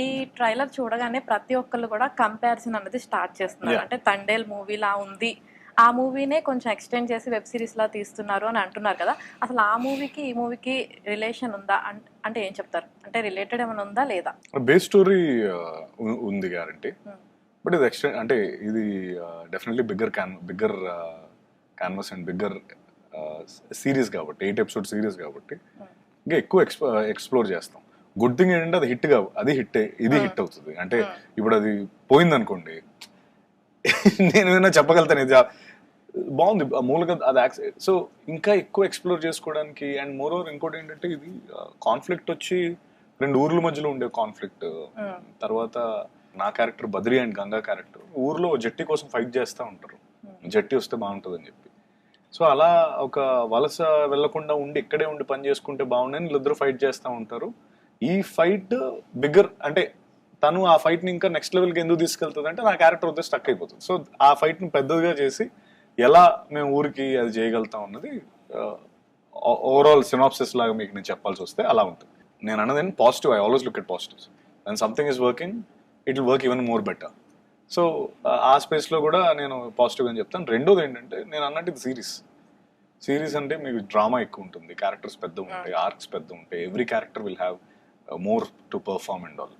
ఈ ట్రైలర్ చూడగానే ప్రతి ఒక్కళ్ళు కూడా కంపారిజన్ అనేది స్టార్ట్ చేస్తున్నారు. అంటే తండేల్ మూవీలా ఉంది, ఆ మూవీనే కొంచెం ఎక్స్టెండ్ చేసి వెబ్ సిరీస్ లా తీస్తున్నారు అని అంటున్నారు కదా. అసలు ఆ మూవీకి ఈ మూవీకి రిలేషన్ ఉందా అంటే ఏం చెప్తారు? అంటే రిలేటెడ్ ఏమైనా ఉందా లేదా? బేస్ స్టోరీ ఉంది గ్యారంటీ, బట్ ఇది ఎక్స్టెండ్ అంటే ఇది definitely bigger canvas and bigger series కాబట్టి, 8 ఎపిసోడ్ సిరీస్ కాబట్టి ఇంకా ఎక్కువ ఎక్స్ప్లోర్ చేస్తాం. గుడ్ థింగ్ ఏంటంటే అది హిట్ అది హిట్, ఇది హిట్ అవుతుంది. అంటే ఇప్పుడు అది పోయింది అనుకోండి, నేను ఏమైనా చెప్పగలుగుతాను ఇది బాగుంది మూలక అది సో ఇంకా ఎక్కువ ఎక్స్ప్లోర్ చేసుకోవడానికి. అండ్ మోర్ ఓవర్ ఇంకోటి ఏంటంటే ఇది కాన్ఫ్లిక్ట్ వచ్చి 2 ఊర్ల మధ్యలో ఉండే కాన్ఫ్లిక్ట్. తర్వాత నా character Badri and Ganga character ఊర్లో జట్టి కోసం ఫైట్ చేస్తూ ఉంటారు, జట్టి వస్తే బాగుంటుంది అని చెప్పి. సో అలా ఒక వలస వెళ్లకుండా ఉండి ఇక్కడే ఉండి పని చేసుకుంటే బాగుండని వీళ్ళిద్దరు ఫైట్ చేస్తూ ఉంటారు. ఈ ఫైట్ బిగ్గర్ అంటే తను ఆ ఫైట్ ని ఇంకా నెక్స్ట్ లెవెల్కి ఎందుకు తీసుకెళ్తుంది అంటే నా క్యారెక్టర్ వద్ద స్టక్ అయిపోతుంది. సో ఆ ఫైట్ ని పెద్దదిగా చేసి ఎలా మేము ఊరికి అది చేయగలుగుతాం అన్నది ఓవరాల్ సినాప్సిస్ లాగా మీకు నేను చెప్పాల్సి వస్తే అలా ఉంటుంది. నేను అన్నది positive, I always look at positives. When something is working it will work even more better. So ఆ స్పేస్లో కూడా నేను పాజిటివ్ అని చెప్తాను. రెండోది ఏంటంటే నేను అన్నట్టు ఇది సిరీస్ అంటే మీకు డ్రామా ఎక్కువ ఉంటుంది, క్యారెక్టర్స్ పెద్ద ఉంటాయి, ఆర్క్స్ పెద్ద ఉంటాయి, every character will have more to perform and all.